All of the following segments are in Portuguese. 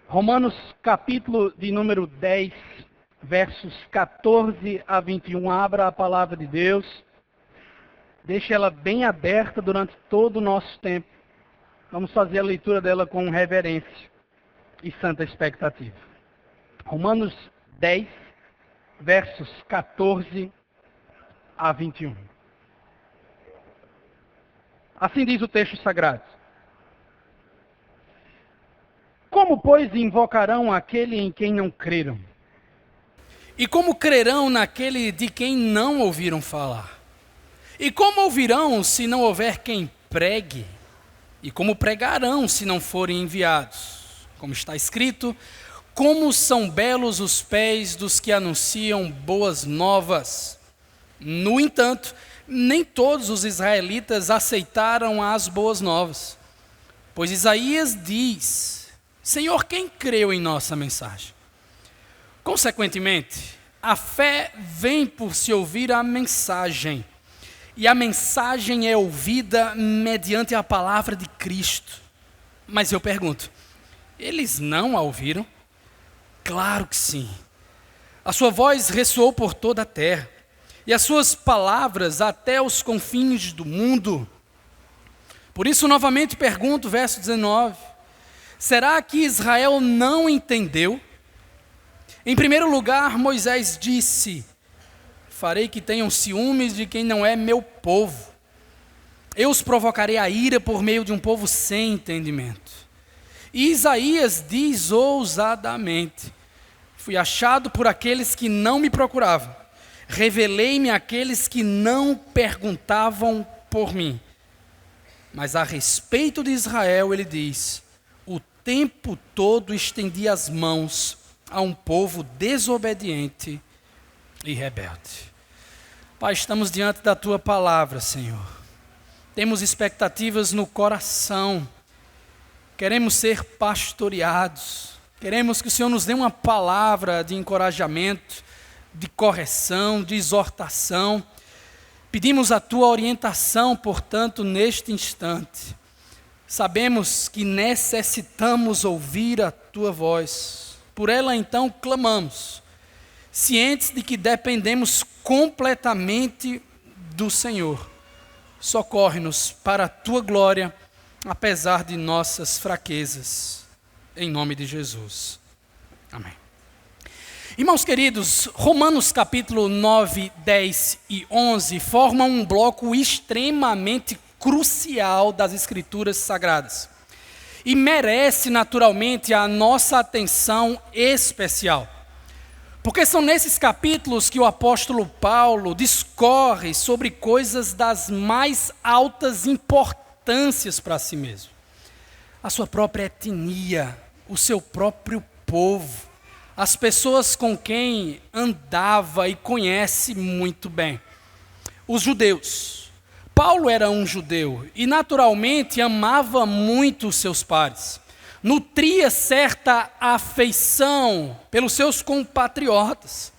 Romanos capítulo de número 10, versos 14 a 21. Abra a palavra de Deus. Deixe ela bem aberta durante todo o nosso tempo. Vamos fazer a leitura dela com reverência e santa expectativa. Romanos 10, versos 14 a 21. Assim diz o texto sagrado. Como, pois, invocarão aquele em quem não creram? E como crerão naquele de quem não ouviram falar? E como ouvirão se não houver quem pregue? E como pregarão se não forem enviados? Como está escrito, como são belos os pés dos que anunciam boas novas. No entanto, nem todos os israelitas aceitaram as boas novas. Pois Isaías diz: Senhor, quem creu em nossa mensagem? Consequentemente, a fé vem por se ouvir a mensagem, e a mensagem é ouvida mediante a palavra de Cristo. Mas eu pergunto, eles não a ouviram? Claro que sim. A sua voz ressoou por toda a terra, e as suas palavras até os confins do mundo. Por isso, novamente pergunto, verso 19, será que Israel não entendeu? Em primeiro lugar, Moisés disse: farei que tenham ciúmes de quem não é meu povo. Eu os provocarei a ira por meio de um povo sem entendimento. E Isaías diz ousadamente: fui achado por aqueles que não me procuravam. Revelei-me àqueles que não perguntavam por mim. Mas a respeito de Israel, ele diz: o tempo todo estendi as mãos a um povo desobediente e rebelde. Pai, estamos diante da Tua palavra, Senhor. Temos expectativas no coração. Queremos ser pastoreados. Queremos que o Senhor nos dê uma palavra de encorajamento, de correção, de exortação. Pedimos a Tua orientação, portanto, neste instante. Sabemos que necessitamos ouvir a Tua voz. Por ela, então, clamamos, cientes de que dependemos completamente do Senhor. Socorre-nos para a Tua glória, apesar de nossas fraquezas. Em nome de Jesus. Amém. Irmãos queridos, Romanos capítulo 9, 10 e 11 formam um bloco extremamente crucial das Escrituras Sagradas. E merece naturalmente a nossa atenção especial. Porque são nesses capítulos que o apóstolo Paulo discorre sobre coisas das mais altas importâncias para si mesmo. A sua própria etnia, o seu próprio povo, as pessoas com quem andava e conhece muito bem. Os judeus. Paulo era um judeu e naturalmente amava muito os seus pares. Nutria certa afeição pelos seus compatriotas.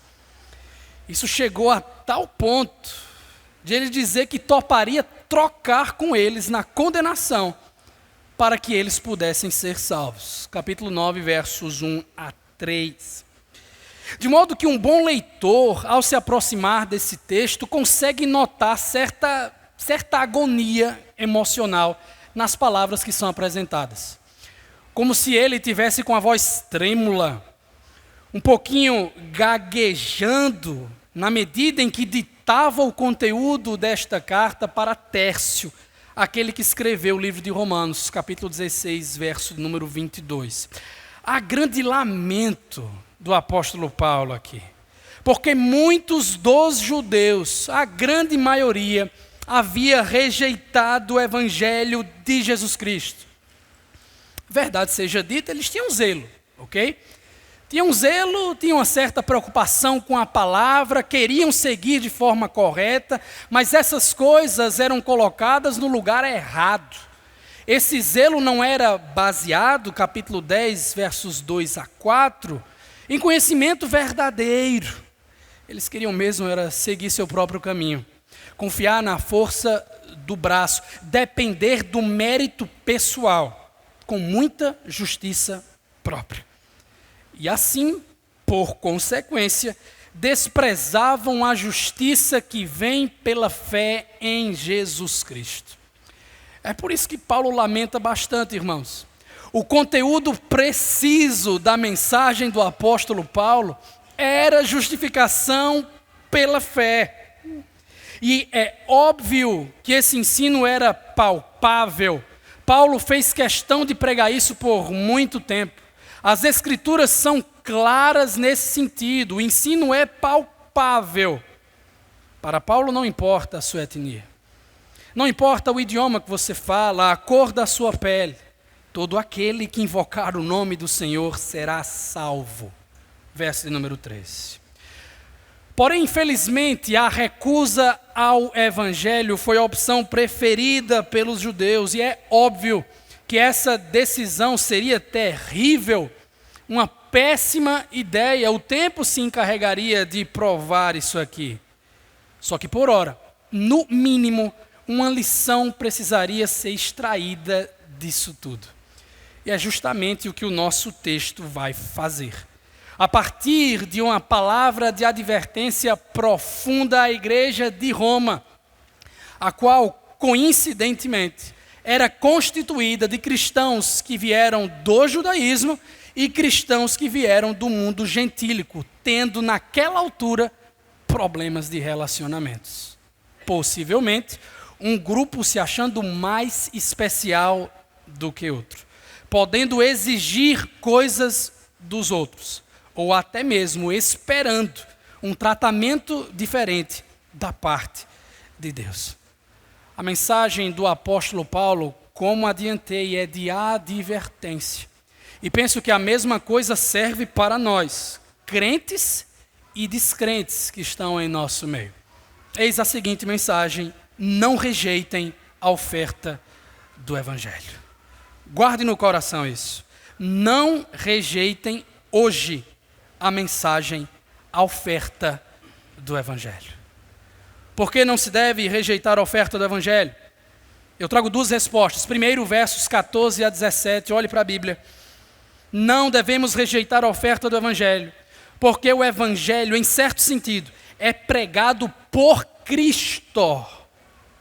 Isso chegou a tal ponto de ele dizer que toparia trocar com eles na condenação para que eles pudessem ser salvos. Capítulo 9, versos 1 a 3. De modo que um bom leitor, ao se aproximar desse texto, consegue notar certa agonia emocional nas palavras que são apresentadas. Como se ele tivesse com a voz trêmula, um pouquinho gaguejando, na medida em que ditava o conteúdo desta carta para Tércio, aquele que escreveu o livro de Romanos, capítulo 16, verso número 22. Há grande lamento do apóstolo Paulo aqui, porque muitos dos judeus, a grande maioria, havia rejeitado o evangelho de Jesus Cristo. Verdade seja dita, eles tinham zelo, ok? Tinham zelo, tinham uma certa preocupação com a palavra, queriam seguir de forma correta, mas essas coisas eram colocadas no lugar errado. Esse zelo não era baseado, capítulo 10, versos 2 a 4, em conhecimento verdadeiro. Eles queriam mesmo era seguir seu próprio caminho, confiar na força do braço, depender do mérito pessoal, com muita justiça própria. E assim, por consequência, desprezavam a justiça que vem pela fé em Jesus Cristo. É por isso que Paulo lamenta bastante, irmãos. O conteúdo preciso da mensagem do apóstolo Paulo era justificação pela fé. E é óbvio que esse ensino era palpável. Paulo fez questão de pregar isso por muito tempo. As Escrituras são claras nesse sentido. O ensino é palpável. Para Paulo não importa a sua etnia. Não importa o idioma que você fala, a cor da sua pele. Todo aquele que invocar o nome do Senhor será salvo. Verso de número 13. Porém, infelizmente, a recusa ao evangelho foi a opção preferida pelos judeus. E é óbvio que essa decisão seria terrível, uma péssima ideia. O tempo se encarregaria de provar isso aqui. Só que por ora, no mínimo, uma lição precisaria ser extraída disso tudo. E é justamente o que o nosso texto vai fazer. A partir de uma palavra de advertência profunda à igreja de Roma, a qual, coincidentemente, era constituída de cristãos que vieram do judaísmo e cristãos que vieram do mundo gentílico, tendo naquela altura problemas de relacionamentos. Possivelmente, um grupo se achando mais especial do que outro, podendo exigir coisas dos outros, ou até mesmo esperando um tratamento diferente da parte de Deus. A mensagem do apóstolo Paulo, como adiantei, é de advertência. E penso que a mesma coisa serve para nós, crentes e descrentes que estão em nosso meio. Eis a seguinte mensagem: não rejeitem a oferta do evangelho. Guarde no coração isso. Não rejeitem hoje a mensagem, a oferta do evangelho. Por que não se deve rejeitar a oferta do evangelho? Eu trago duas respostas. Primeiro, versos 14 a 17, olhe para a Bíblia. Não devemos rejeitar a oferta do evangelho, porque o evangelho, em certo sentido, é pregado por Cristo,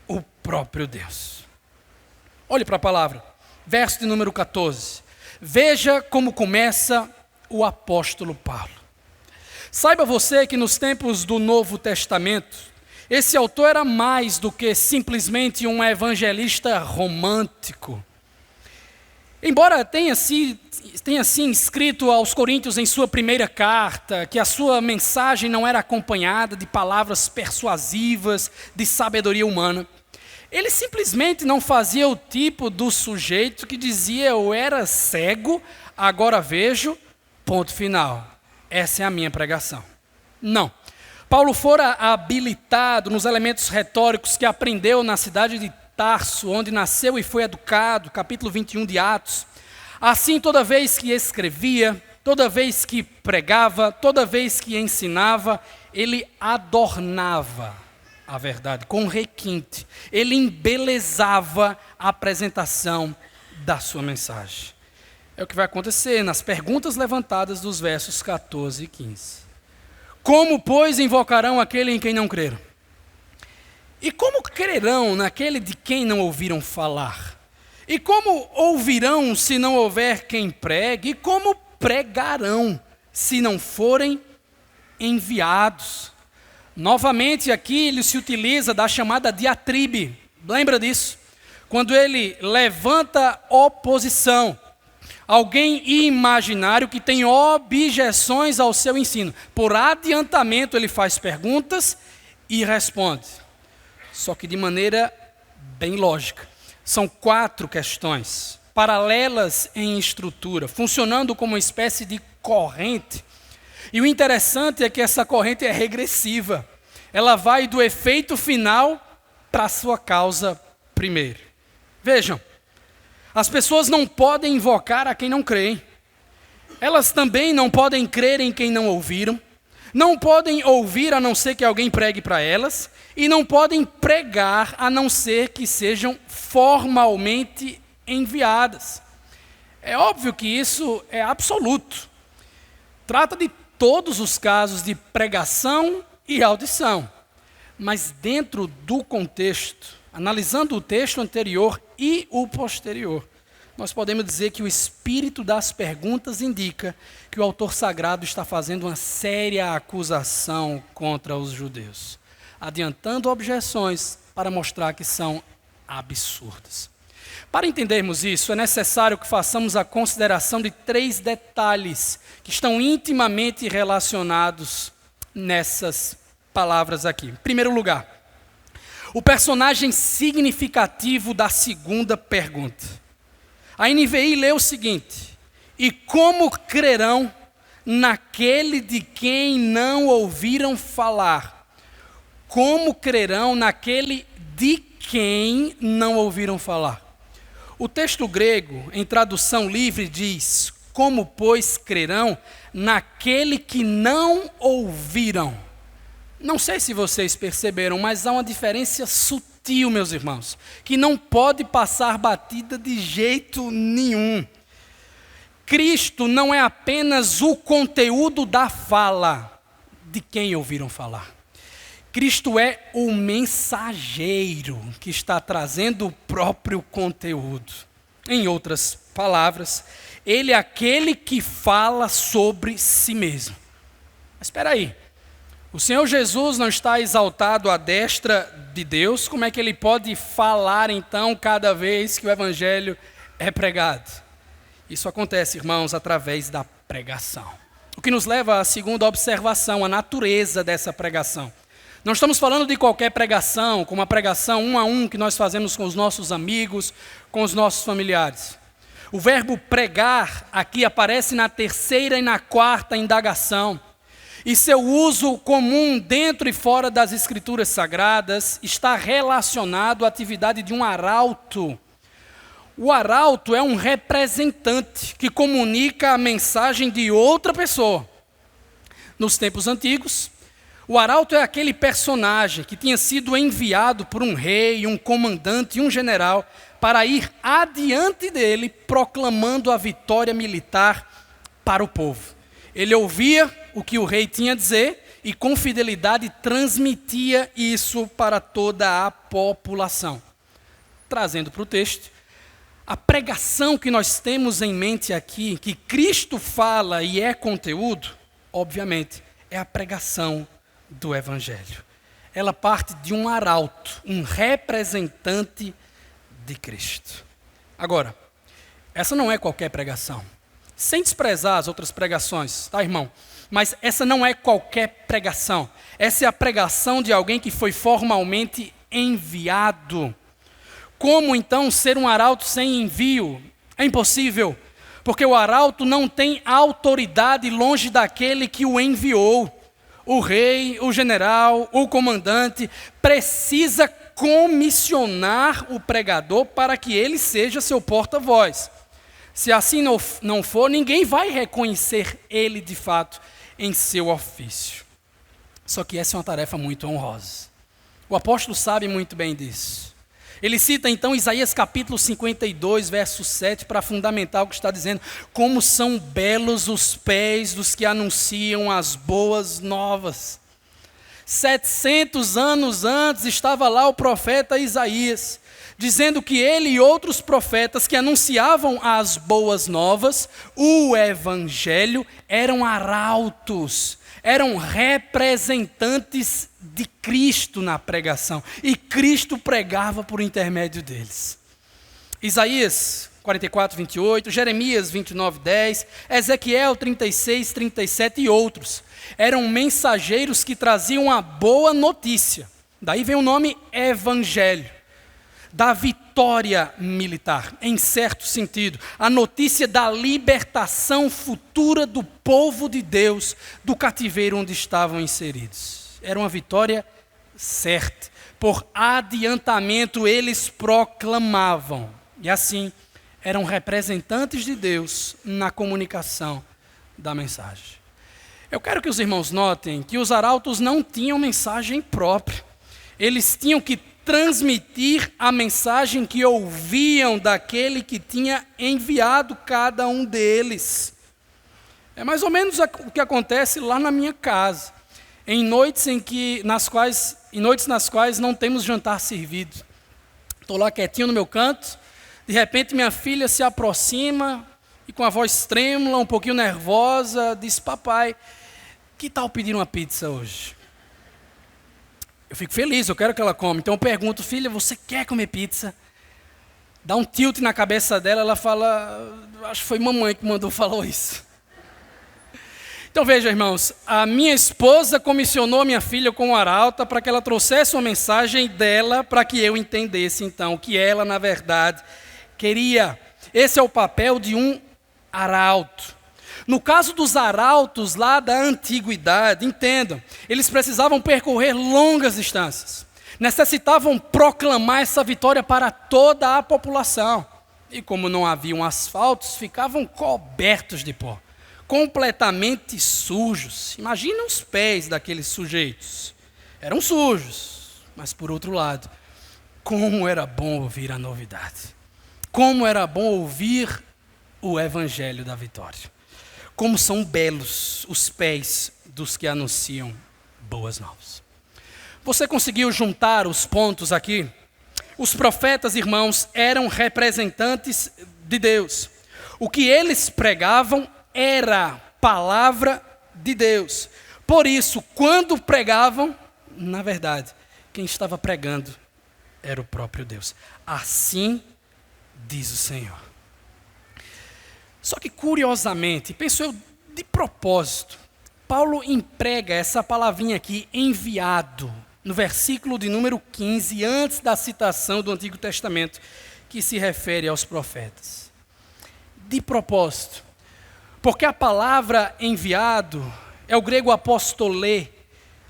o próprio Deus. Olhe para a palavra, verso de número 14. Veja como começa o apóstolo Paulo. Saiba você que nos tempos do Novo Testamento, esse autor era mais do que simplesmente um evangelista romântico. Embora tenha assim escrito aos Coríntios em sua primeira carta, que a sua mensagem não era acompanhada de palavras persuasivas, de sabedoria humana, ele simplesmente não fazia o tipo do sujeito que dizia: eu era cego, agora vejo, ponto final. Essa é a minha pregação. Não. Paulo fora habilitado nos elementos retóricos que aprendeu na cidade de Tarso, onde nasceu e foi educado, capítulo 21 de Atos. Assim, toda vez que escrevia, toda vez que pregava, toda vez que ensinava, ele adornava a verdade com requinte. Ele embelezava a apresentação da sua mensagem. É o que vai acontecer nas perguntas levantadas dos versos 14 e 15. Como, pois, invocarão aquele em quem não creram? E como crerão naquele de quem não ouviram falar? E como ouvirão se não houver quem pregue? E como pregarão se não forem enviados? Novamente aqui ele se utiliza da chamada diatribe. Lembra disso? Quando ele levanta oposição. Alguém imaginário que tem objeções ao seu ensino. Por adiantamento ele faz perguntas e responde. Só que de maneira bem lógica. São 4 questões, paralelas em estrutura, funcionando como uma espécie de corrente. E o interessante é que essa corrente é regressiva. Ela vai do efeito final para a sua causa primeiro. Vejam, as pessoas não podem invocar a quem não creem. Elas também não podem crer em quem não ouviram. Não podem ouvir a não ser que alguém pregue para elas. E não podem pregar a não ser que sejam formalmente enviadas. É óbvio que isso é absoluto. trata de todos os casos de pregação e audição, mas dentro do contexto, analisando o texto anterior e o posterior, nós podemos dizer que o espírito das perguntas indica que o autor sagrado está fazendo uma séria acusação contra os judeus, adiantando objeções para mostrar que são absurdas. Para entendermos isso, é necessário que façamos a consideração de 3 detalhes que estão intimamente relacionados nessas palavras aqui. Em primeiro lugar, o personagem significativo da segunda pergunta. A NVI lê o seguinte: e como crerão naquele de quem não ouviram falar? Como crerão naquele de quem não ouviram falar? O texto grego, em tradução livre, diz: como, pois, crerão naquele que não ouviram? Não sei se vocês perceberam, mas há uma diferença sutil, meus irmãos, que não pode passar batida de jeito nenhum. Cristo não é apenas o conteúdo da fala de quem ouviram falar. Cristo é o mensageiro que está trazendo o próprio conteúdo. Em outras palavras, ele é aquele que fala sobre si mesmo. Mas espera aí, o Senhor Jesus não está exaltado à destra de Deus? Como é que ele pode falar então cada vez que o evangelho é pregado? Isso acontece, irmãos, através da pregação. O que nos leva à segunda observação, a natureza dessa pregação. Não estamos falando de qualquer pregação, como a pregação 1 a 1 que nós fazemos com os nossos amigos, com os nossos familiares. O verbo pregar aqui aparece na 3ª e na 4ª indagação. E seu uso comum dentro e fora das Escrituras Sagradas está relacionado à atividade de um arauto. O arauto é um representante que comunica a mensagem de outra pessoa. Nos tempos antigos, o arauto é aquele personagem que tinha sido enviado por um rei, um comandante e um general para ir adiante dele proclamando a vitória militar para o povo. Ele ouvia o que o rei tinha a dizer e com fidelidade transmitia isso para toda a população. Trazendo para o texto, a pregação que nós temos em mente aqui, que Cristo fala e é conteúdo, obviamente, é a pregação do Evangelho. Ela parte de um arauto, um representante de Cristo. Agora, essa não é qualquer pregação. Sem desprezar as outras pregações, tá, irmão? Mas essa não é qualquer pregação. Essa é a pregação de alguém que foi formalmente enviado. Como então ser um arauto sem envio? É impossível, porque o arauto não tem autoridade longe daquele que o enviou. O rei, o general, o comandante precisa comissionar o pregador para que ele seja seu porta-voz. Se assim não for, ninguém vai reconhecer ele de fato em seu ofício. Só que essa é uma tarefa muito honrosa. O apóstolo sabe muito bem disso. Ele cita então Isaías capítulo 52, verso 7, para fundamentar o que está dizendo. Como são belos os pés dos que anunciam as boas novas. 700 anos antes estava lá o profeta Isaías, dizendo que ele e outros profetas que anunciavam as boas novas, o evangelho, eram arautos, eram representantes de Cristo na pregação. E Cristo pregava por intermédio deles. Isaías 44, 28, Jeremias 29, 10, Ezequiel 36, 37 e outros. Eram mensageiros que traziam a boa notícia. Daí vem o nome evangelho. Da vitória militar, em certo sentido, a notícia da libertação futura do povo de Deus do cativeiro onde estavam inseridos. Era uma vitória certa, por adiantamento eles proclamavam, e assim eram representantes de Deus na comunicação da mensagem. Eu quero que os irmãos notem que os arautos não tinham mensagem própria, eles tinham que transmitir a mensagem que ouviam daquele que tinha enviado cada um deles. É mais ou menos o que acontece lá na minha casa, em noites nas quais não temos jantar servido. Estou lá quietinho no meu canto, de repente minha filha se aproxima e com a voz trêmula, um pouquinho nervosa, diz: papai, que tal pedir uma pizza hoje? Eu fico feliz, eu quero que ela coma. Então eu pergunto: filha, você quer comer pizza? Dá um tilt na cabeça dela, ela fala: acho que foi mamãe que falou isso. Então veja, irmãos, a minha esposa comissionou a minha filha com o arauta para que ela trouxesse uma mensagem dela para que eu entendesse então o que ela na verdade queria. Esse é o papel de um arauto. No caso dos arautos lá da antiguidade, entendam, eles precisavam percorrer longas distâncias. Necessitavam proclamar essa vitória para toda a população. E como não haviam asfaltos, ficavam cobertos de pó, completamente sujos. Imagina os pés daqueles sujeitos. Eram sujos, mas por outro lado, como era bom ouvir a novidade. Como era bom ouvir o evangelho da vitória. Como são belos os pés dos que anunciam boas novas. Você conseguiu juntar os pontos aqui? Os profetas, irmãos, eram representantes de Deus. O que eles pregavam era palavra de Deus. Por isso, quando pregavam, na verdade, quem estava pregando era o próprio Deus. Assim diz o Senhor. Só que, curiosamente, penso eu de propósito, Paulo emprega essa palavrinha aqui, enviado, no versículo de número 15, antes da citação do Antigo Testamento, que se refere aos profetas. De propósito, porque a palavra enviado é o grego apostolê,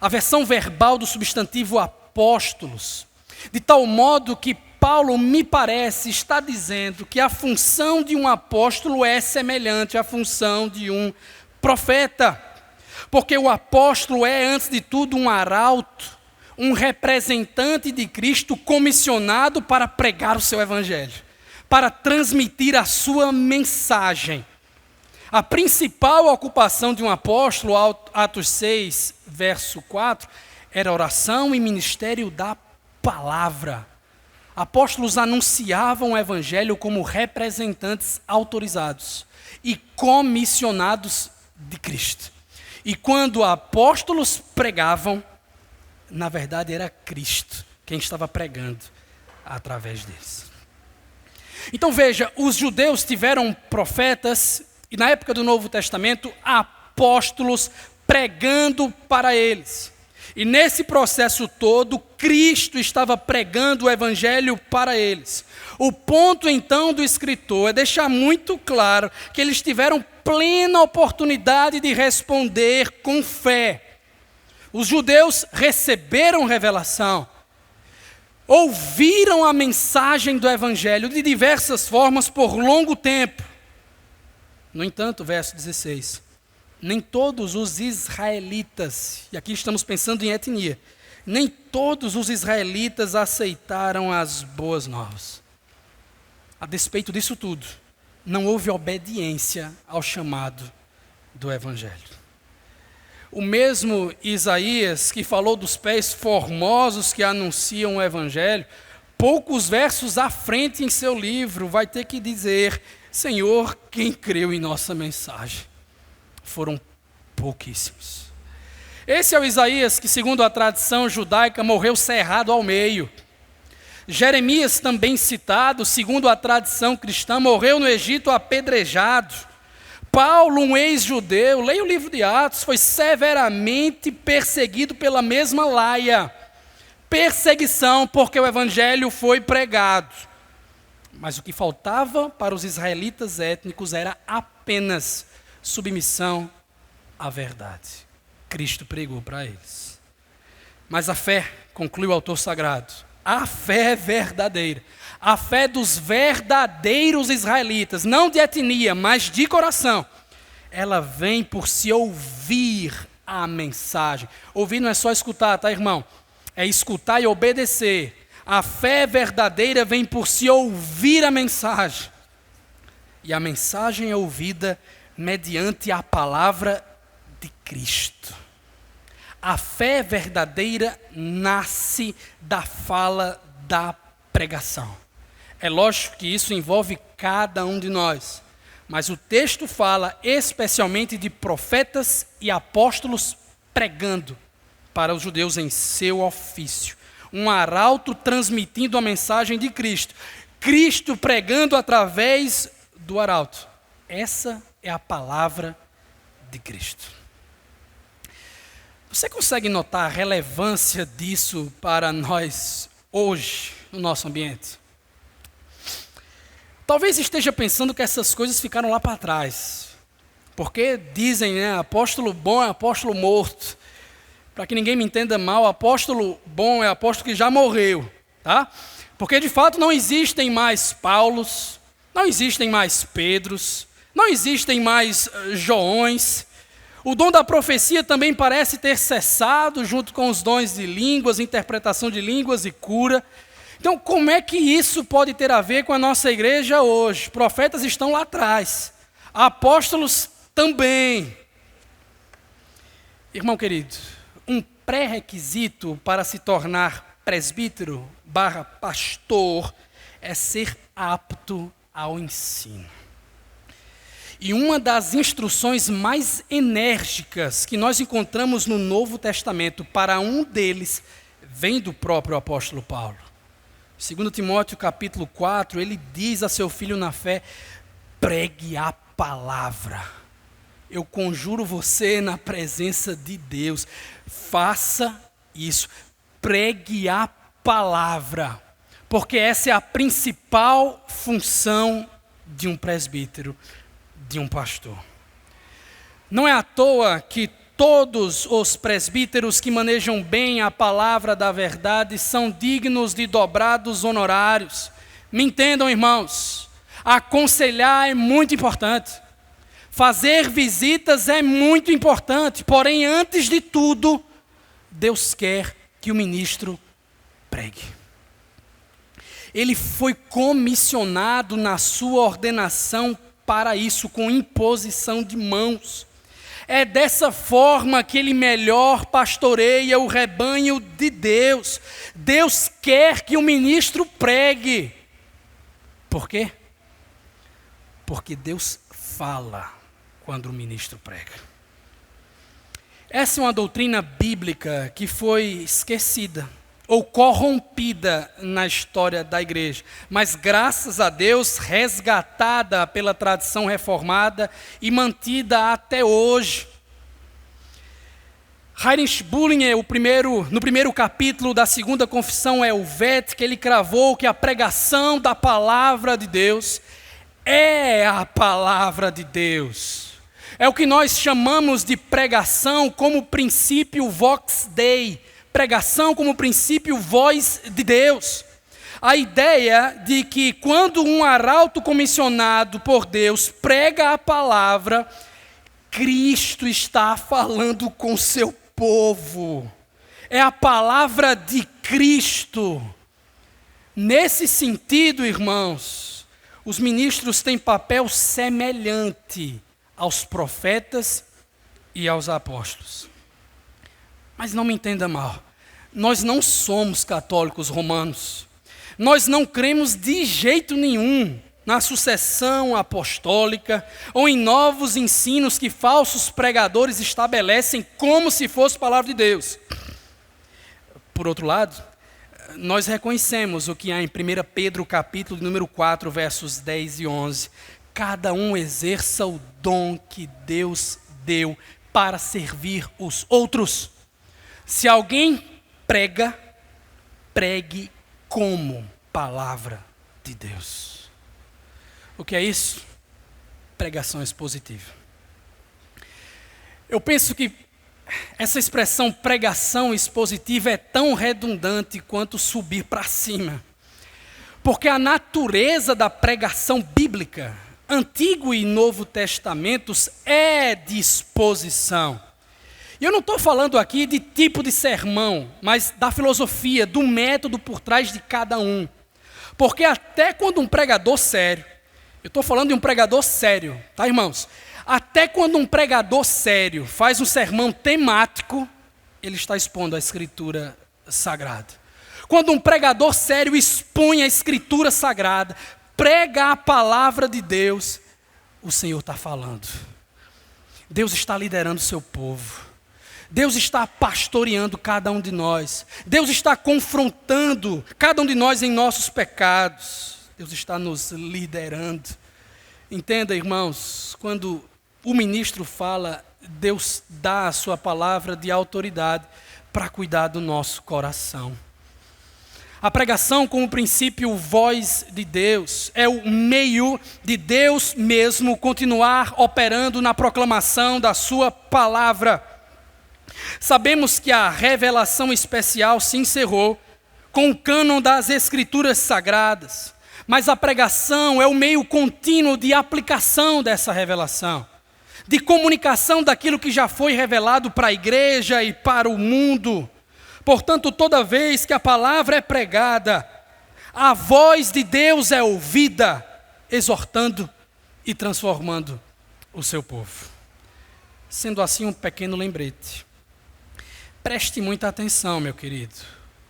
a versão verbal do substantivo apóstolos, de tal modo que Paulo, me parece, está dizendo que a função de um apóstolo é semelhante à função de um profeta, porque o apóstolo é, antes de tudo, um arauto, um representante de Cristo comissionado para pregar o seu evangelho, para transmitir a sua mensagem. A principal ocupação de um apóstolo, Atos 6, verso 4, era oração e ministério da palavra. Apóstolos anunciavam o evangelho como representantes autorizados e comissionados de Cristo. E quando apóstolos pregavam, na verdade era Cristo quem estava pregando através deles. Então veja, os judeus tiveram profetas, e na época do Novo Testamento, apóstolos pregando para eles. E nesse processo todo, Cristo estava pregando o evangelho para eles. O ponto então do escritor é deixar muito claro que eles tiveram plena oportunidade de responder com fé. Os judeus receberam revelação, ouviram a mensagem do evangelho de diversas formas por longo tempo. No entanto, verso 16, nem todos os israelitas, e aqui estamos pensando em etnia, nem todos os israelitas aceitaram as boas novas. A despeito disso tudo, não houve obediência ao chamado do evangelho. O mesmo Isaías, que falou dos pés formosos que anunciam o evangelho, poucos versos à frente em seu livro, vai ter que dizer: Senhor, quem creu em nossa mensagem? Foram pouquíssimos. Esse é o Isaías que, segundo a tradição judaica, morreu cerrado ao meio. Jeremias, também citado, segundo a tradição cristã, morreu no Egito apedrejado. Paulo, um ex-judeu, leia o livro de Atos, foi severamente perseguido pela mesma laia. Perseguição porque o evangelho foi pregado. Mas o que faltava para os israelitas étnicos era apenas submissão à verdade. Cristo pregou para eles. Mas a fé, conclui o autor sagrado, a fé é verdadeira. A fé dos verdadeiros israelitas, não de etnia, mas de coração, ela vem por se ouvir a mensagem. Ouvir não é só escutar, tá, irmão? É escutar e obedecer. A fé verdadeira vem por se ouvir a mensagem. E a mensagem é ouvida mediante a palavra de Cristo. A fé verdadeira nasce da fala da pregação. É lógico que isso envolve cada um de nós, mas o texto fala especialmente de profetas e apóstolos pregando para os judeus em seu ofício. Um arauto transmitindo a mensagem de Cristo. Cristo pregando através do arauto. Essa é a palavra de Cristo. Você consegue notar a relevância disso para nós hoje, no nosso ambiente? Talvez esteja pensando que essas coisas ficaram lá para trás. Porque dizem, né, apóstolo bom é apóstolo morto. Para que ninguém me entenda mal, apóstolo bom é apóstolo que já morreu, tá? Porque de fato não existem mais Paulos, não existem mais Pedros, não existem mais Joões. O dom da profecia também parece ter cessado junto com os dons de línguas, interpretação de línguas e cura. Então, como é que isso pode ter a ver com a nossa igreja hoje? Profetas estão lá atrás, apóstolos também. Irmão querido, um pré-requisito para se tornar presbítero / pastor é ser apto ao ensino. E uma das instruções mais enérgicas que nós encontramos no Novo Testamento para um deles vem do próprio apóstolo Paulo. 2 Timóteo capítulo 4, ele diz a seu filho na fé: pregue a palavra. Eu conjuro você na presença de Deus, faça isso, pregue a palavra, porque essa é a principal função de um presbítero, de um pastor. Não é à toa que todos os presbíteros que manejam bem a palavra da verdade são dignos de dobrados honorários. Me entendam, irmãos, aconselhar é muito importante. Fazer visitas é muito importante, porém, antes de tudo, Deus quer que o ministro pregue. Ele foi comissionado na sua ordenação para isso, com imposição de mãos. É dessa forma que ele melhor pastoreia o rebanho de Deus. Deus quer que o ministro pregue. Por quê? Porque Deus fala quando o ministro prega. Essa é uma doutrina bíblica que foi esquecida ou corrompida na história da igreja, mas graças a Deus resgatada pela tradição reformada e mantida até hoje. Heinrich Bullinger, no primeiro capítulo da segunda confissão helvética, ele cravou que a pregação da palavra de Deus é a palavra de Deus. É o que nós chamamos de pregação como princípio vox Dei, pregação como princípio voz de Deus. A ideia de que quando um arauto comissionado por Deus prega a palavra, Cristo está falando com seu povo. É a palavra de Cristo. Nesse sentido, irmãos, os ministros têm papel semelhante aos profetas e aos apóstolos. Mas não me entenda mal, nós não somos católicos romanos. Nós não cremos de jeito nenhum na sucessão apostólica ou em novos ensinos que falsos pregadores estabelecem como se fosse palavra de Deus. Por outro lado, nós reconhecemos o que há em 1 Pedro capítulo número 4, versos 10 e 11. Cada um exerça o dom que Deus deu para servir os outros. Se alguém prega, pregue como palavra de Deus. O que é isso? Pregação expositiva. Eu penso que essa expressão pregação expositiva é tão redundante quanto subir para cima. Porque a natureza da pregação bíblica, Antigo e Novo Testamentos, é de exposição. E eu não estou falando aqui de tipo de sermão, mas da filosofia, do método por trás de cada um. Porque até quando um pregador sério, eu estou falando de um pregador sério, tá, irmãos? Até quando um pregador sério faz um sermão temático, ele está expondo a Escritura Sagrada. Quando um pregador sério expõe a Escritura Sagrada, prega a palavra de Deus, o Senhor está falando. Deus está liderando o seu povo. Deus está pastoreando cada um de nós. Deus está confrontando cada um de nós em nossos pecados. Deus está nos liderando. Entenda, irmãos, quando o ministro fala, Deus dá a sua palavra de autoridade para cuidar do nosso coração. A pregação como princípio voz de Deus é o meio de Deus mesmo continuar operando na proclamação da sua palavra. Sabemos que a revelação especial se encerrou com o cânon das Escrituras Sagradas, mas a pregação é o meio contínuo de aplicação dessa revelação, de comunicação daquilo que já foi revelado para a igreja e para o mundo. Portanto, toda vez que a palavra é pregada, a voz de Deus é ouvida, exortando e transformando o seu povo. Sendo assim, um pequeno lembrete. Preste muita atenção, meu querido.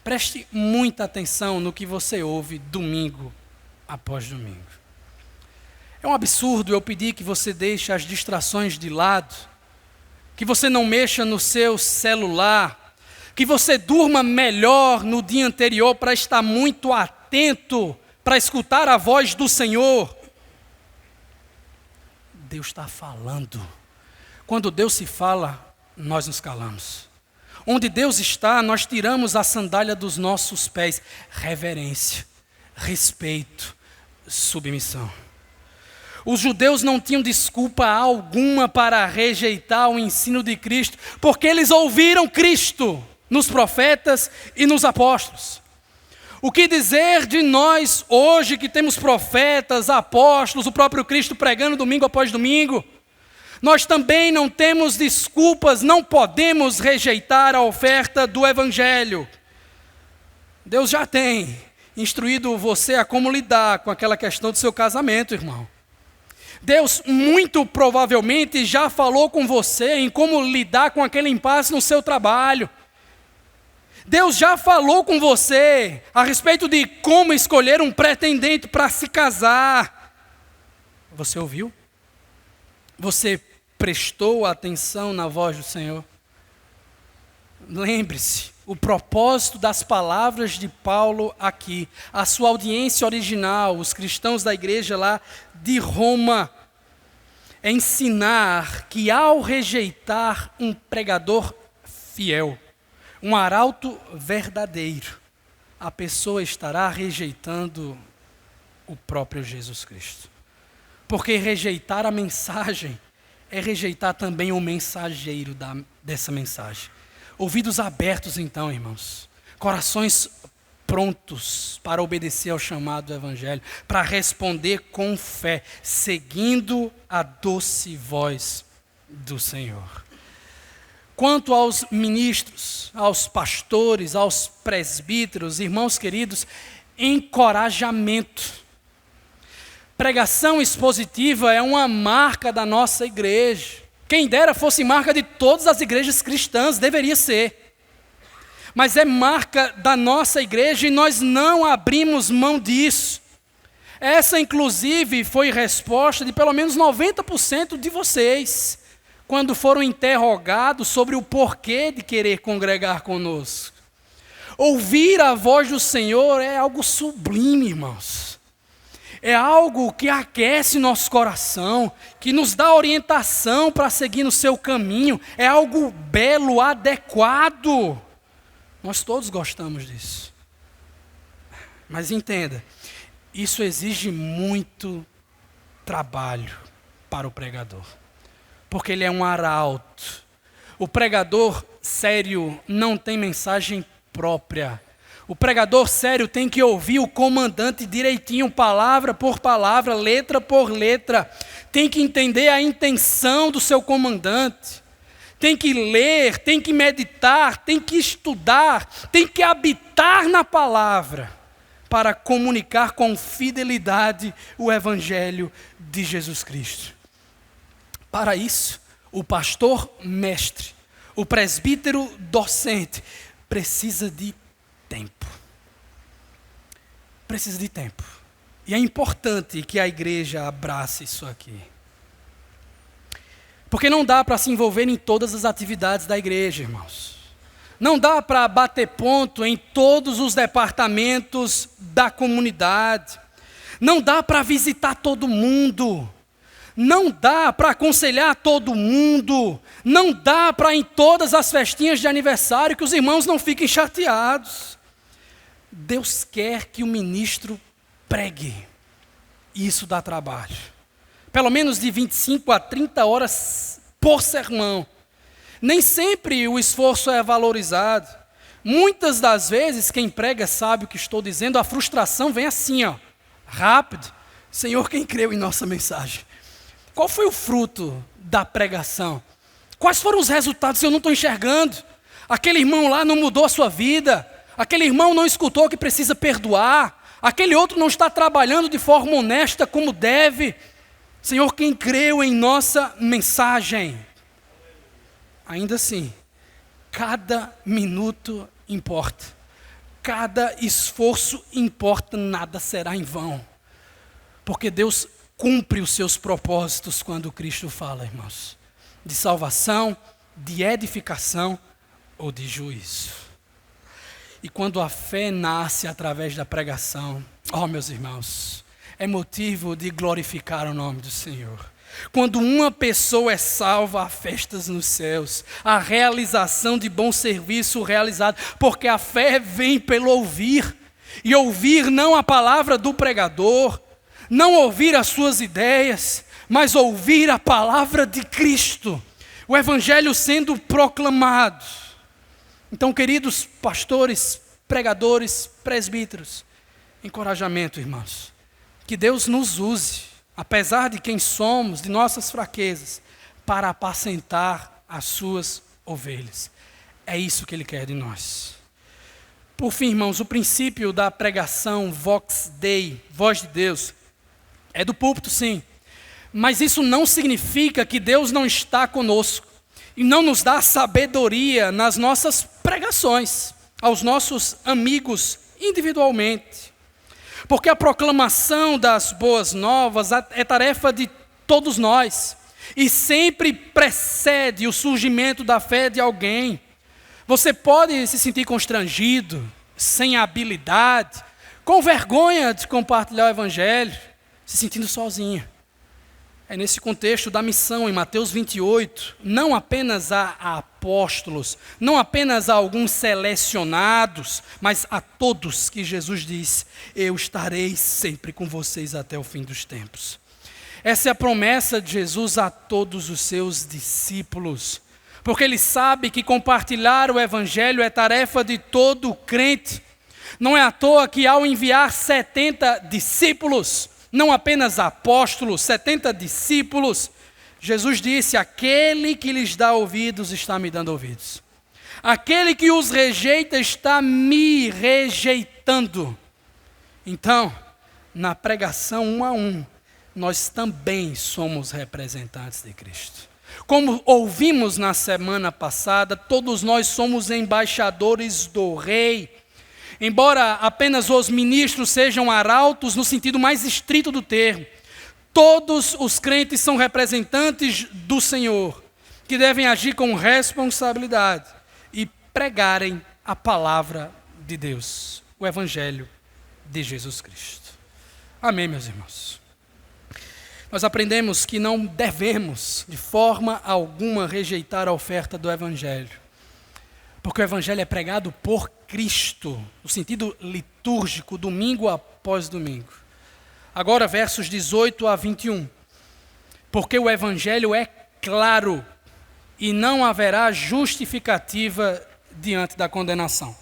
Preste muita atenção no que você ouve domingo após domingo. É um absurdo eu pedir que você deixe as distrações de lado, que você não mexa no seu celular, que você durma melhor no dia anterior para estar muito atento, para escutar a voz do Senhor. Deus está falando. Quando Deus se fala, nós nos calamos. Onde Deus está, nós tiramos a sandália dos nossos pés. Reverência, respeito, submissão. Os judeus não tinham desculpa alguma para rejeitar o ensino de Cristo, porque eles ouviram Cristo nos profetas e nos apóstolos. O que dizer de nós hoje que temos profetas, apóstolos, o próprio Cristo pregando domingo após domingo? Nós também não temos desculpas, não podemos rejeitar a oferta do Evangelho. Deus já tem instruído você a como lidar com aquela questão do seu casamento, irmão. Deus muito provavelmente já falou com você em como lidar com aquele impasse no seu trabalho. Deus já falou com você a respeito de como escolher um pretendente para se casar. Você ouviu? Você prestou atenção na voz do Senhor? Lembre-se, o propósito das palavras de Paulo aqui, a sua audiência original, os cristãos da igreja lá de Roma, é ensinar que ao rejeitar um pregador fiel, um arauto verdadeiro, a pessoa estará rejeitando o próprio Jesus Cristo. Porque rejeitar a mensagem é rejeitar também o mensageiro dessa mensagem. Ouvidos abertos então, irmãos. Corações prontos para obedecer ao chamado do Evangelho, para responder com fé, seguindo a doce voz do Senhor. Quanto aos ministros, aos pastores, aos presbíteros, irmãos queridos, encorajamento. Pregação expositiva é uma marca da nossa igreja. Quem dera fosse marca de todas as igrejas cristãs, deveria ser. Mas é marca da nossa igreja e nós não abrimos mão disso. Essa, inclusive, foi resposta de pelo menos 90% de vocês, quando foram interrogados sobre o porquê de querer congregar conosco. Ouvir a voz do Senhor é algo sublime, irmãos. É algo que aquece nosso coração, que nos dá orientação para seguir no seu caminho. É algo belo, adequado. Nós todos gostamos disso. Mas entenda, isso exige muito trabalho para o pregador. Porque ele é um arauto. O pregador sério não tem mensagem própria. O pregador sério tem que ouvir o comandante direitinho, palavra por palavra, letra por letra. Tem que entender a intenção do seu comandante. Tem que ler, tem que meditar, tem que estudar, tem que habitar na palavra para comunicar com fidelidade o Evangelho de Jesus Cristo. Para isso, o pastor mestre, o presbítero docente, precisa de tempo. Precisa de tempo. E é importante que a igreja abrace isso aqui. Porque não dá para se envolver em todas as atividades da igreja, irmãos. Não dá para bater ponto em todos os departamentos da comunidade. Não dá para visitar todo mundo. Não dá para aconselhar todo mundo. Não dá para em todas as festinhas de aniversário que os irmãos não fiquem chateados. Deus quer que o ministro pregue. Isso dá trabalho. Pelo menos de 25 a 30 horas por sermão. Nem sempre o esforço é valorizado. Muitas das vezes, quem prega sabe o que estou dizendo, a frustração vem assim, ó, rápido. Senhor, quem creu em nossa mensagem? Qual foi o fruto da pregação? Quais foram os resultados que eu não estou enxergando? Aquele irmão lá não mudou a sua vida. Aquele irmão não escutou que precisa perdoar. Aquele outro não está trabalhando de forma honesta como deve. Senhor, quem creu em nossa mensagem? Ainda assim, cada minuto importa. Cada esforço importa, nada será em vão. Porque Deus cumpre os seus propósitos quando Cristo fala, irmãos. De salvação, de edificação ou de juízo. E quando a fé nasce através da pregação, meus irmãos, é motivo de glorificar o nome do Senhor. Quando uma pessoa é salva, há festas nos céus, a realização de bom serviço realizado, porque a fé vem pelo ouvir, e ouvir não a palavra do pregador, não ouvir as suas ideias, mas ouvir a palavra de Cristo, o Evangelho sendo proclamado. Então, queridos pastores, pregadores, presbíteros, encorajamento, irmãos. Que Deus nos use, apesar de quem somos, de nossas fraquezas, para apacentar as suas ovelhas. É isso que Ele quer de nós. Por fim, irmãos, o princípio da pregação Vox Dei, voz de Deus, é do púlpito, sim. Mas isso não significa que Deus não está conosco e não nos dá sabedoria nas nossas pregações, aos nossos amigos individualmente. Porque a proclamação das boas novas é tarefa de todos nós e sempre precede o surgimento da fé de alguém. Você pode se sentir constrangido, sem habilidade, com vergonha de compartilhar o Evangelho, se sentindo sozinho. É nesse contexto da missão, em Mateus 28, não apenas a apóstolos, não apenas a alguns selecionados, mas a todos que Jesus disse: eu estarei sempre com vocês até o fim dos tempos. Essa é a promessa de Jesus a todos os seus discípulos, porque Ele sabe que compartilhar o Evangelho é tarefa de todo crente. Não é à toa que ao enviar 70 discípulos, não apenas apóstolos, 70 discípulos, Jesus disse: aquele que lhes dá ouvidos está me dando ouvidos. Aquele que os rejeita está me rejeitando. Então, na pregação 1 a 1, nós também somos representantes de Cristo. Como ouvimos na semana passada, todos nós somos embaixadores do Rei. Embora apenas os ministros sejam arautos no sentido mais estrito do termo, todos os crentes são representantes do Senhor, que devem agir com responsabilidade e pregarem a palavra de Deus, o Evangelho de Jesus Cristo. Amém, meus irmãos? Nós aprendemos que não devemos, de forma alguma, rejeitar a oferta do Evangelho, porque o Evangelho é pregado por Cristo, no sentido litúrgico, domingo após domingo. Agora, versos 18 a 21. Porque o Evangelho é claro e não haverá justificativa diante da condenação.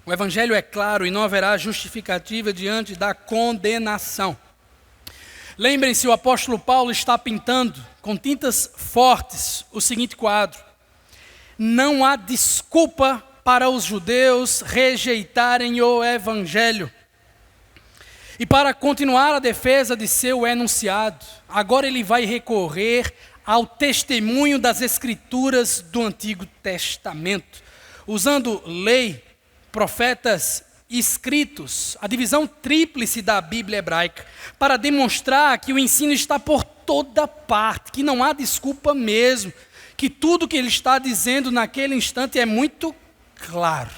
O Evangelho é claro e não haverá justificativa diante da condenação. Lembrem-se, o apóstolo Paulo está pintando com tintas fortes o seguinte quadro: não há desculpa para os judeus rejeitarem o Evangelho. E para continuar a defesa de seu enunciado, agora ele vai recorrer ao testemunho das Escrituras do Antigo Testamento, usando lei, profetas e escritos, a divisão tríplice da Bíblia hebraica, para demonstrar que o ensino está por toda parte, que não há desculpa mesmo, que tudo que ele está dizendo naquele instante é muito claro.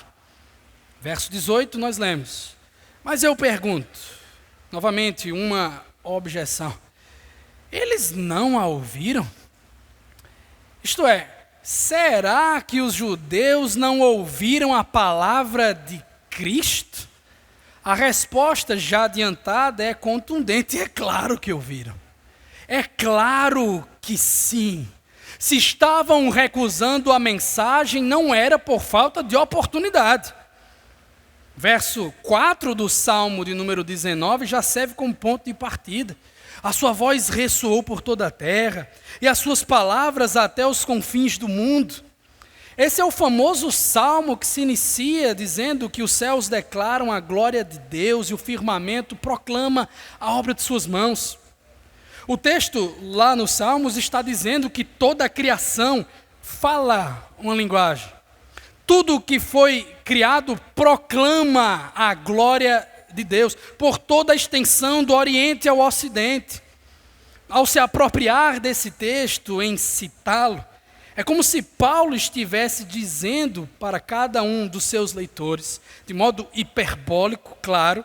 Verso 18 nós lemos: mas eu pergunto, novamente uma objeção, eles não a ouviram? Isto é, será que os judeus não ouviram a palavra de Cristo? A resposta já adiantada é contundente, é claro que ouviram. É claro que sim. Se estavam recusando a mensagem, não era por falta de oportunidade. Verso 4 do Salmo de número 19 já serve como ponto de partida. A sua voz ressoou por toda a terra, e as suas palavras até os confins do mundo. Esse é o famoso salmo que se inicia dizendo que os céus declaram a glória de Deus e o firmamento proclama a obra de suas mãos. O texto lá nos Salmos está dizendo que toda a criação fala uma linguagem. Tudo que foi criado proclama a glória de Deus por toda a extensão do Oriente ao Ocidente. Ao se apropriar desse texto, em citá-lo, é como se Paulo estivesse dizendo para cada um dos seus leitores, de modo hiperbólico, claro,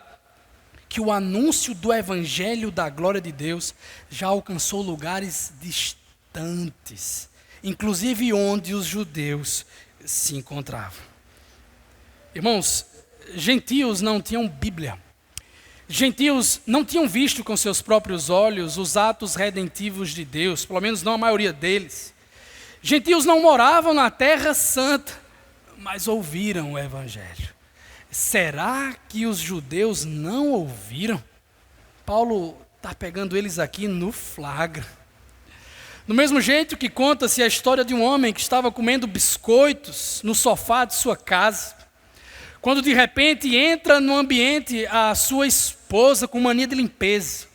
que o anúncio do Evangelho da glória de Deus já alcançou lugares distantes, inclusive onde os judeus se encontravam. Irmãos, gentios não tinham Bíblia. Gentios não tinham visto com seus próprios olhos os atos redentivos de Deus, pelo menos não a maioria deles. Gentios não moravam na Terra Santa, mas ouviram o Evangelho. Será que os judeus não ouviram? Paulo está pegando eles aqui no flagra. Do mesmo jeito que conta-se a história de um homem que estava comendo biscoitos no sofá de sua casa, quando de repente entra no ambiente a sua esposa com mania de limpeza,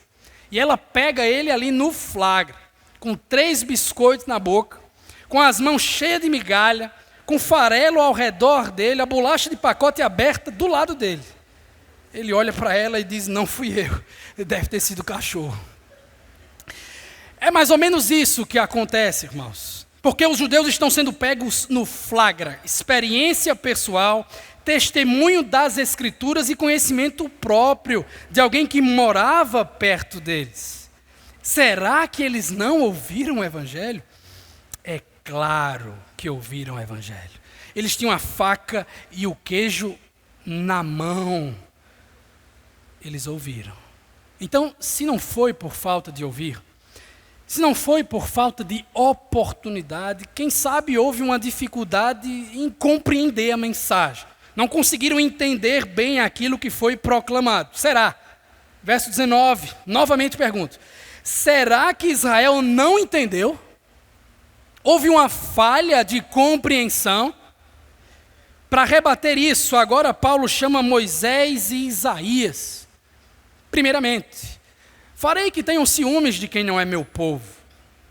e ela pega ele ali no flagra, com 3 biscoitos na boca, com as mãos cheias de migalha, com farelo ao redor dele, a bolacha de pacote aberta do lado dele. Ele olha para ela e diz: não fui eu, deve ter sido o cachorro. É mais ou menos isso que acontece, irmãos, porque os judeus estão sendo pegos no flagra, experiência pessoal, testemunho das Escrituras e conhecimento próprio de alguém que morava perto deles. Será que eles não ouviram o Evangelho? É claro que ouviram o Evangelho. Eles tinham a faca e o queijo na mão. Eles ouviram. Então, se não foi por falta de ouvir, se não foi por falta de oportunidade, quem sabe houve uma dificuldade em compreender a mensagem. Não conseguiram entender bem aquilo que foi proclamado. Será? Verso 19, novamente pergunto: será que Israel não entendeu? Houve uma falha de compreensão? Para rebater isso, agora Paulo chama Moisés e Isaías. Primeiramente, farei que tenham ciúmes de quem não é meu povo.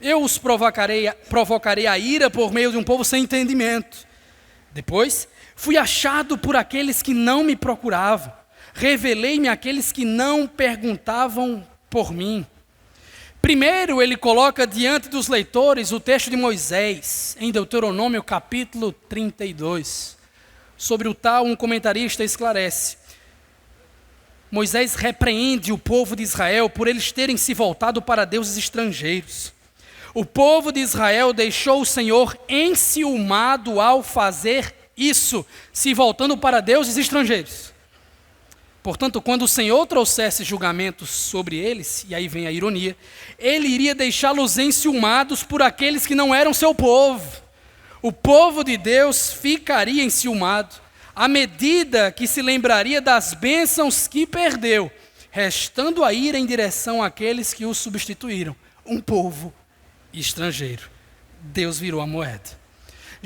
Eu os provocarei a ira por meio de um povo sem entendimento. Depois, fui achado por aqueles que não me procuravam. Revelei-me àqueles que não perguntavam por mim. Primeiro, ele coloca diante dos leitores o texto de Moisés, em Deuteronômio capítulo 32. Sobre o tal, um comentarista esclarece: Moisés repreende o povo de Israel por eles terem se voltado para deuses estrangeiros. O povo de Israel deixou o Senhor enciumado ao fazer isso, se voltando para deuses estrangeiros. Portanto, quando o Senhor trouxesse julgamentos sobre eles, e aí vem a ironia, ele iria deixá-los enciumados por aqueles que não eram seu povo. O povo de Deus ficaria enciumado à medida que se lembraria das bênçãos que perdeu, restando a ira em direção àqueles que o substituíram, um povo estrangeiro. Deus virou a moeda.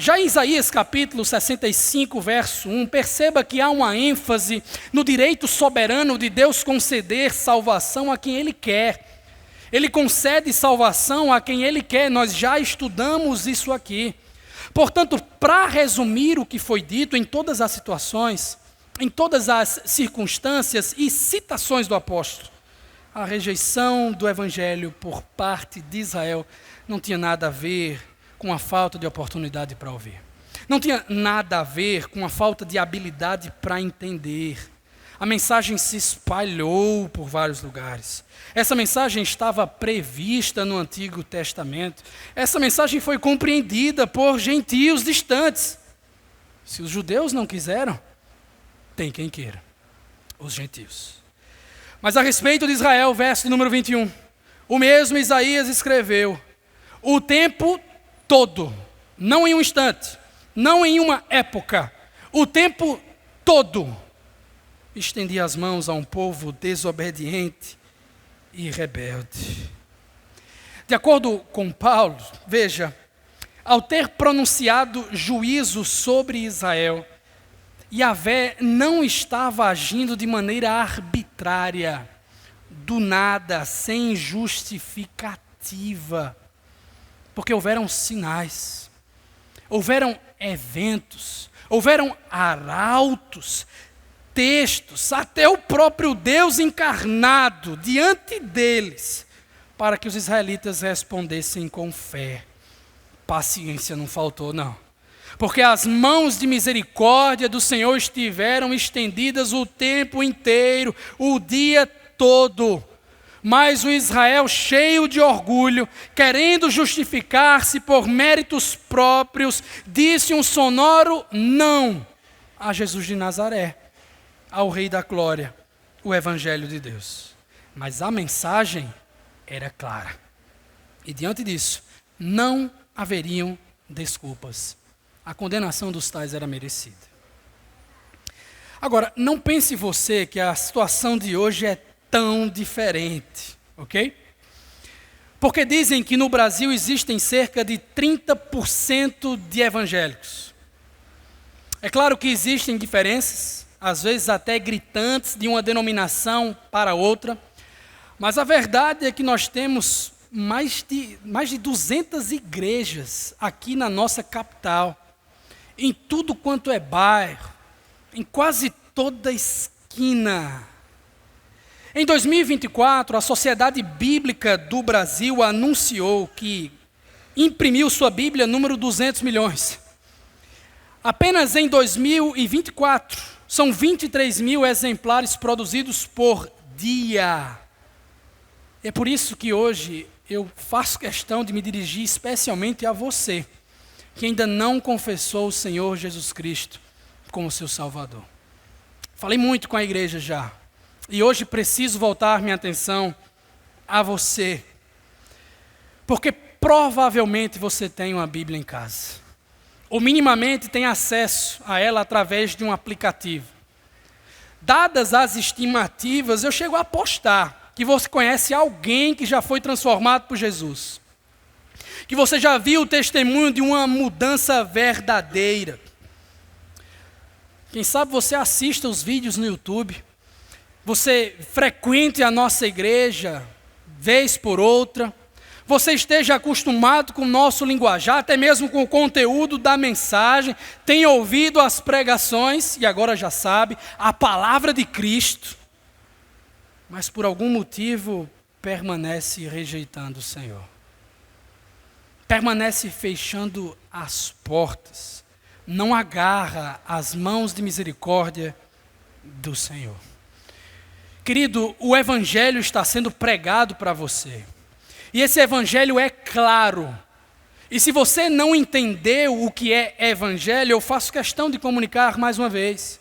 Já em Isaías capítulo 65, verso 1, perceba que há uma ênfase no direito soberano de Deus conceder salvação a quem Ele quer. Ele concede salvação a quem Ele quer, nós já estudamos isso aqui. Portanto, para resumir o que foi dito em todas as situações, em todas as circunstâncias e citações do apóstolo, a rejeição do evangelho por parte de Israel não tinha nada a ver com a falta de oportunidade para ouvir. Não tinha nada a ver com a falta de habilidade para entender. A mensagem se espalhou por vários lugares. Essa mensagem estava prevista no Antigo Testamento. Essa mensagem foi compreendida por gentios distantes. Se os judeus não quiseram, tem quem queira, os gentios. Mas a respeito de Israel, verso de número 21, o mesmo Isaías escreveu: o tempo todo, não em um instante, não em uma época, o tempo todo, estendia as mãos a um povo desobediente e rebelde. De acordo com Paulo, veja, ao ter pronunciado juízo sobre Israel, Yahvé não estava agindo de maneira arbitrária, do nada, sem justificativa, porque houveram sinais, houveram eventos, houveram arautos, textos, até o próprio Deus encarnado diante deles, para que os israelitas respondessem com fé. Paciência não faltou, não. Porque as mãos de misericórdia do Senhor estiveram estendidas o tempo inteiro, o dia todo. Mas o Israel, cheio de orgulho, querendo justificar-se por méritos próprios, disse um sonoro não a Jesus de Nazaré, ao Rei da Glória, o Evangelho de Deus. Mas a mensagem era clara. E diante disso, não haveriam desculpas. A condenação dos tais era merecida. Agora, não pense você que a situação de hoje é tão diferente, ok? Porque dizem que no Brasil existem cerca de 30% de evangélicos. É claro que existem diferenças, às vezes até gritantes, de uma denominação para outra, mas a verdade é que nós temos mais de 200 igrejas aqui na nossa capital, em tudo quanto é bairro, em quase toda esquina. Em 2024, a Sociedade Bíblica do Brasil anunciou que imprimiu sua Bíblia número 200 milhões. Apenas em 2024, são 23 mil exemplares produzidos por dia. É por isso que hoje eu faço questão de me dirigir especialmente a você, que ainda não confessou o Senhor Jesus Cristo como seu Salvador. Falei muito com a igreja já, e hoje preciso voltar minha atenção a você, porque provavelmente você tem uma Bíblia em casa, ou minimamente tem acesso a ela através de um aplicativo. Dadas as estimativas, eu chego a apostar que você conhece alguém que já foi transformado por Jesus, que você já viu o testemunho de uma mudança verdadeira. Quem sabe você assista os vídeos no YouTube, você frequente a nossa igreja, vez por outra, você esteja acostumado com o nosso linguajar, até mesmo com o conteúdo da mensagem, tem ouvido as pregações, e agora já sabe, a palavra de Cristo, mas por algum motivo permanece rejeitando o Senhor. Permanece fechando as portas, não agarra as mãos de misericórdia do Senhor. Querido, o Evangelho está sendo pregado para você, e esse Evangelho é claro, e se você não entendeu o que é Evangelho, eu faço questão de comunicar mais uma vez.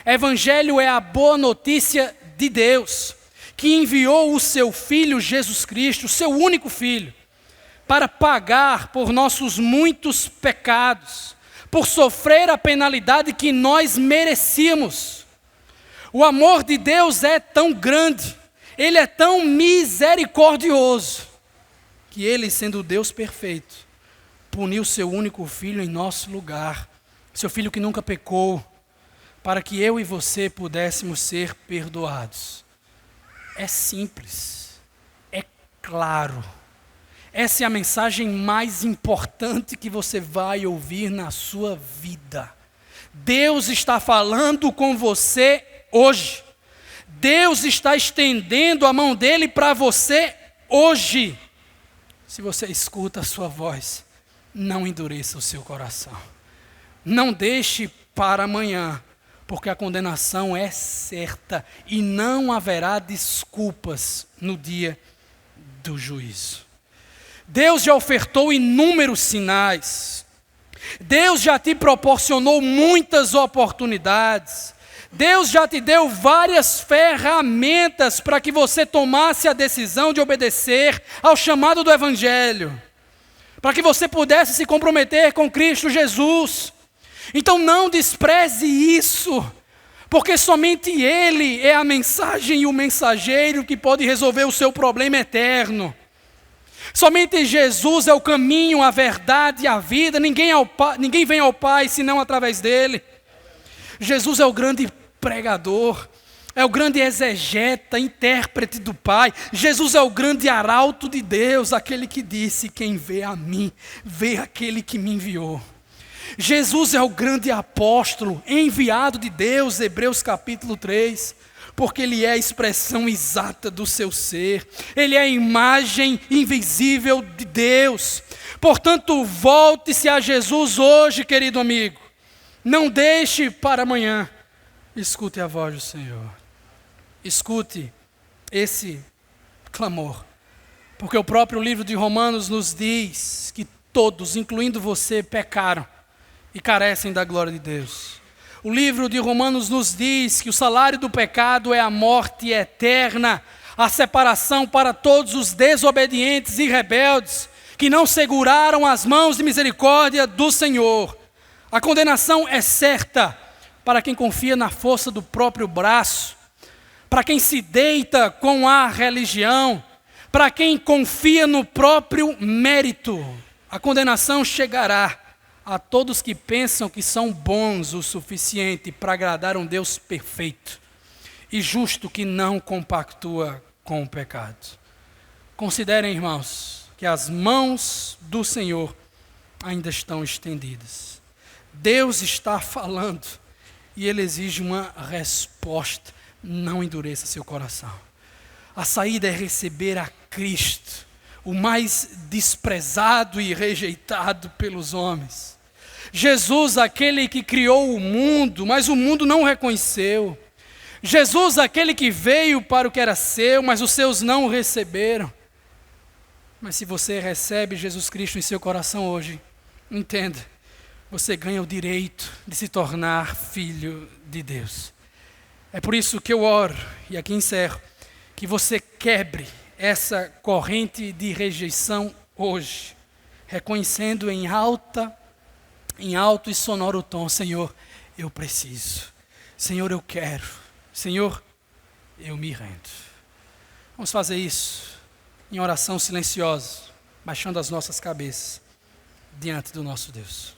Evangelho é a boa notícia de Deus, que enviou o seu Filho Jesus Cristo, o seu único Filho, para pagar por nossos muitos pecados, por sofrer a penalidade que nós merecíamos. O amor de Deus é tão grande, Ele é tão misericordioso, que Ele, sendo Deus perfeito, puniu seu único filho em nosso lugar, seu filho que nunca pecou, para que eu e você pudéssemos ser perdoados. É simples, é claro. Essa é a mensagem mais importante que você vai ouvir na sua vida. Deus está falando com você hoje. Deus está estendendo a mão dele para você hoje. Se você escuta a sua voz, não endureça o seu coração. Não deixe para amanhã, porque a condenação é certa e não haverá desculpas no dia do juízo. Deus já ofertou inúmeros sinais. Deus já te proporcionou muitas oportunidades. Deus já te deu várias ferramentas para que você tomasse a decisão de obedecer ao chamado do Evangelho, para que você pudesse se comprometer com Cristo Jesus. Então não despreze isso, porque somente Ele é a mensagem e o mensageiro que pode resolver o seu problema eterno. Somente Jesus é o caminho, a verdade e a vida. Ninguém vem ao Pai senão através dele. Jesus é o grande pregador, é o grande exegeta, intérprete do Pai. Jesus é o grande arauto de Deus, aquele que disse: quem vê a mim, vê aquele que me enviou. Jesus é o grande apóstolo, enviado de Deus, Hebreus capítulo 3, porque Ele é a expressão exata do seu ser. Ele é a imagem invisível de Deus. Portanto, volte-se a Jesus hoje, querido amigo. Não deixe para amanhã. Escute a voz do Senhor. Escute esse clamor. Porque o próprio livro de Romanos nos diz que todos, incluindo você, pecaram e carecem da glória de Deus. O livro de Romanos nos diz que o salário do pecado é a morte eterna, a separação para todos os desobedientes e rebeldes, que não seguraram as mãos de misericórdia do Senhor. A condenação é certa para quem confia na força do próprio braço, para quem se deita com a religião, para quem confia no próprio mérito. A condenação chegará a todos que pensam que são bons o suficiente para agradar um Deus perfeito e justo que não compactua com o pecado. Considerem, irmãos, que as mãos do Senhor ainda estão estendidas. Deus está falando e Ele exige uma resposta. Não endureça seu coração. A saída é receber a Cristo, o mais desprezado e rejeitado pelos homens. Jesus, aquele que criou o mundo, mas o mundo não o reconheceu. Jesus, aquele que veio para o que era seu, mas os seus não o receberam. Mas se você recebe Jesus Cristo em seu coração hoje, entenda, você ganha o direito de se tornar filho de Deus. É por isso que eu oro, e aqui encerro, que você quebre essa corrente de rejeição hoje, reconhecendo em alto e sonoro tom: Senhor, eu preciso. Senhor, eu quero. Senhor, eu me rendo. Vamos fazer isso em oração silenciosa, baixando as nossas cabeças diante do nosso Deus.